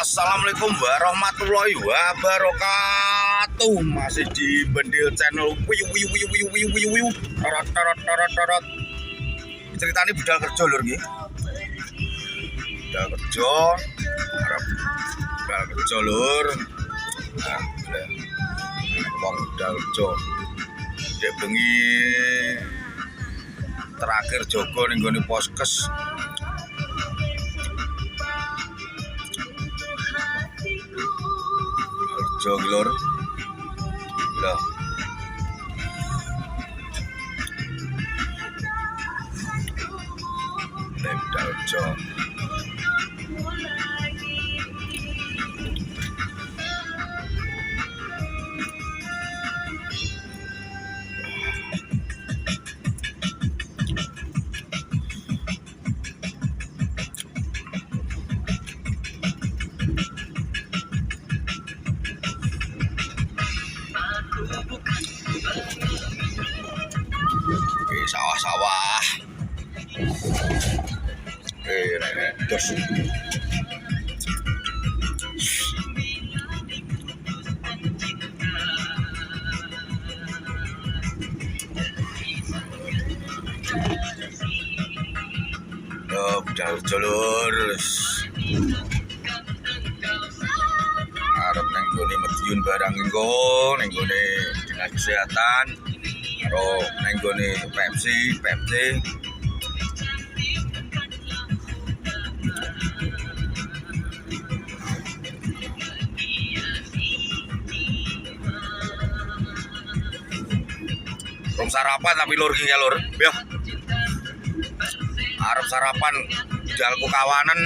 Assalamualaikum warahmatullahi wabarakatuh. Masih di Bendil Channel. Torot. Ceritanya budal kerja lur nggih. Budal kerja lur. Nah, wong budal kerja. Dek bengi terakhir jogo ning gone poskes. Kerja iki lur. Lho. Budal kerja. Sawah-sawah. Dos. Budal jalur. Arep nang gone Madiun barang engko, nang gone Dinas Kesehatan. Karo nang gone Pepsi. Rom sarapan tapi lur iki ya lur. Yo. Arep sarapan dalku kawanan.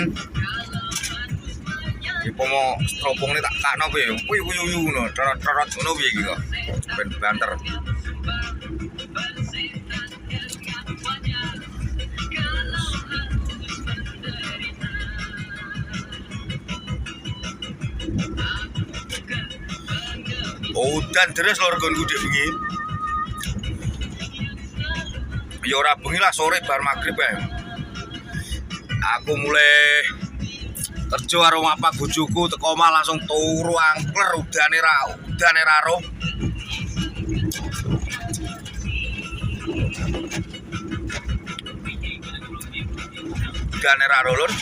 Ipo mau stropong tak kakno piye? Wuyu ngono, trot ngono piye iki kok. Ben banter. Udan deres lor nggonku dek bengi. Ya ora bengi lah sore bar magrib ya. Aku mulai kerja karo apa bojoku teko omah langsung turu angkler udane ra roh. Udane ra roh lur.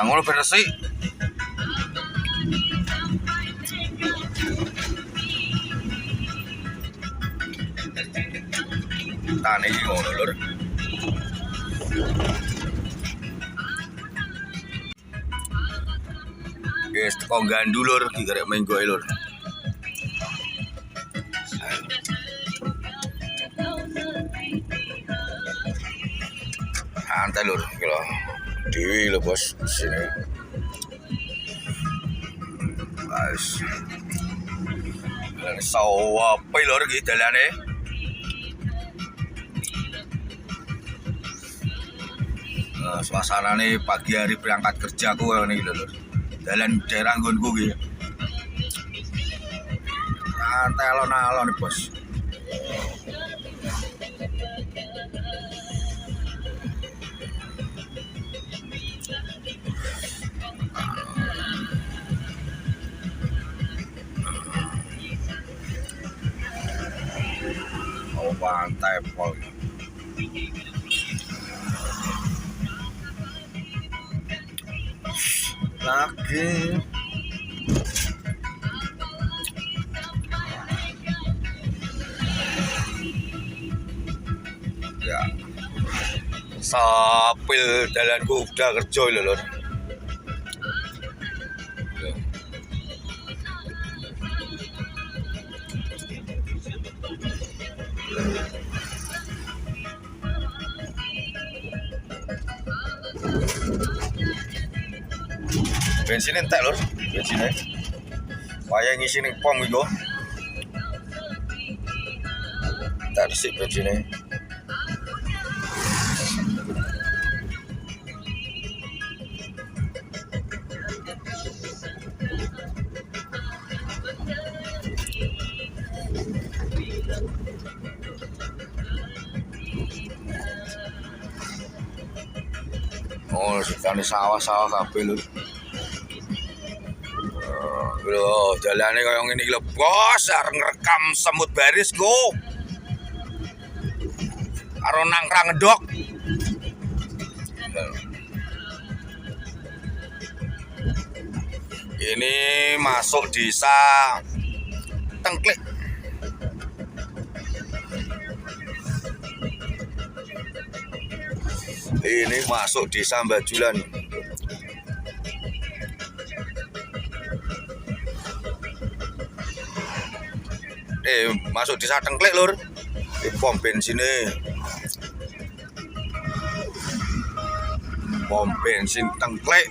Ngono ben resik. Tane iki ngono lur. Guys, teko gandu lur iki karek menggoe lur. Santai lur, iki lho. Dewi lho bos sini. Guys. Lan sawah pe lur iki dalane. Suasana nih pagi hari berangkat kerja aku nih lho. Dalan daerah nggonku iki. Santai alon-alon nih bos. Oh pantai pol. Lagi ya sapil dalanku udah kerja lho lur. Bensin entek lur, bensinnya. Wayang ngisi ning pom iku. Tak resik bensinnya. Oh, sekali sawah-sawah kabeh lur. Lho, jalane kaya ngene iki lho, Bos, arep ngrekam semut baris go. Karo nangkrang ngedok. Ini masuk desa Tengklik. Ini masuk desa Bajulan. Masuk desa Tengklik lur. Di pom bensin pom bensin Tengklik.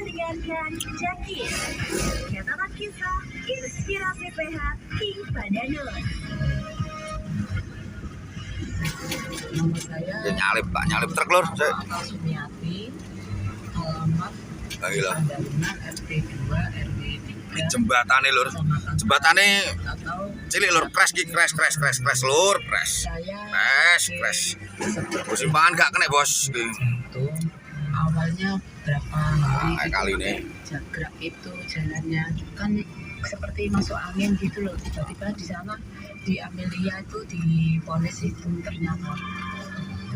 Katakan kisah inspirasi PH King Padanus. Nama saya nyalip truk lur. Pak Sumiati, alamat Gila. Bangunan RT 2 RW 3 Jembatane lur. Jembatane atau cilik lur, crash lur, crash. Simpangan gak kena bos. Itu awalnya berapa hari Kali ini jagrak itu jalannya kan seperti masuk angin gitu loh, tiba-tiba di sana di Amelia itu diponis itu ternyata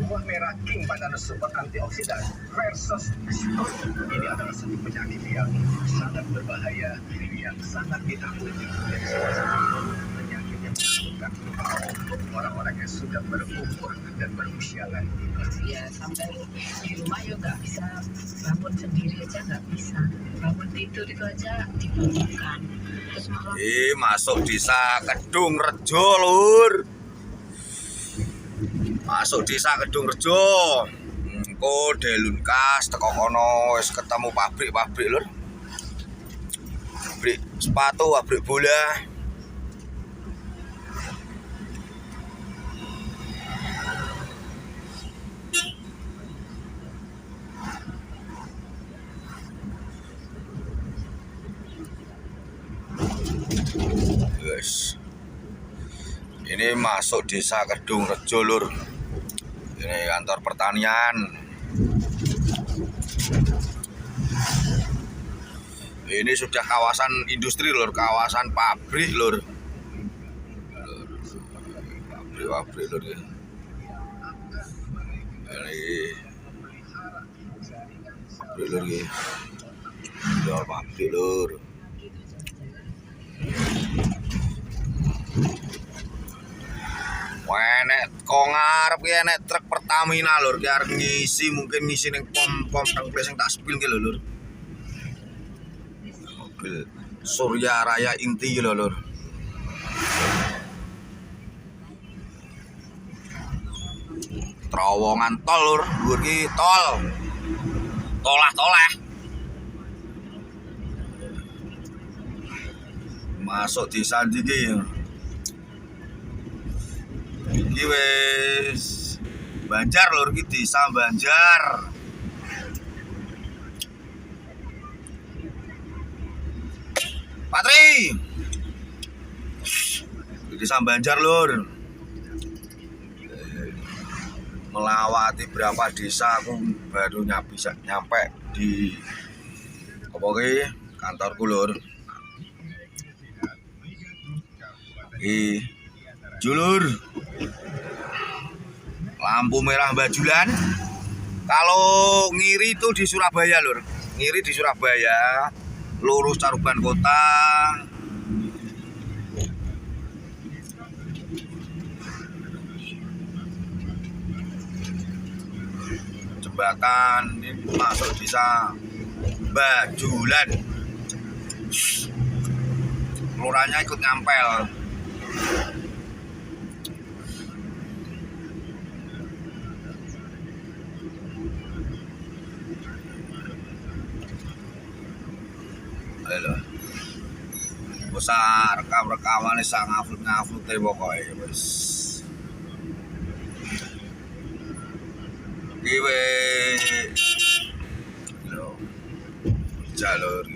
buah merah King Padanus Super Antioksidan versus ini adalah satu penyakit yang sangat berbahaya, yang sangat ditakuti dan salah satu penyakit yang menakutkan orang-orang yang sudah berumur dan berusia lanjut. ya sampai di rumah ya nggak bisa bangun sendiri aja, nggak bisa bangun tidur itu aja dibangunkan terus malah masuk desa Kedung Rejo lur. Masuk desa Kedung Rejo. Engko delunkas teko kono wis ketemu pabrik lur. Pabrik sepatu, pabrik bola. Guys. Ini masuk desa Kedung Rejo lur. Ini kantor pertanian. Ini sudah kawasan industri lur, kawasan pabrik lur. Pabrik lur ya. Ini pabrik lur ya. Jual pabrik lur. Enek kok ngarep ki enek truk Pertamina lur, ki arep ngisi mungkin ngisi ning pom Tengklik sing tak spill ki lho lur. Mobil Surya Raya Inti ki lho lur. Terowongan tol lur, dhuwur ki tol. Tolah. Masuk desa ndi ki. Iki wis Banjar lur, iki desa Banjar. Patri. Desa Banjar lur. Melawati berapa desa aku baru nyampe di apa ki kantorku lur. Julur. Lampu merah Bajulan. Kalau ngiri itu di Surabaya lur. Ngiri di Surabaya. Lurus Caruban Kota. Jembatan ini masuk desa Bajulan. Lurahnya ikut ngampel. Ayo. Usah rekam-rekaman sak ngaflut-ngaflut pokoke wis. Iki wis jalur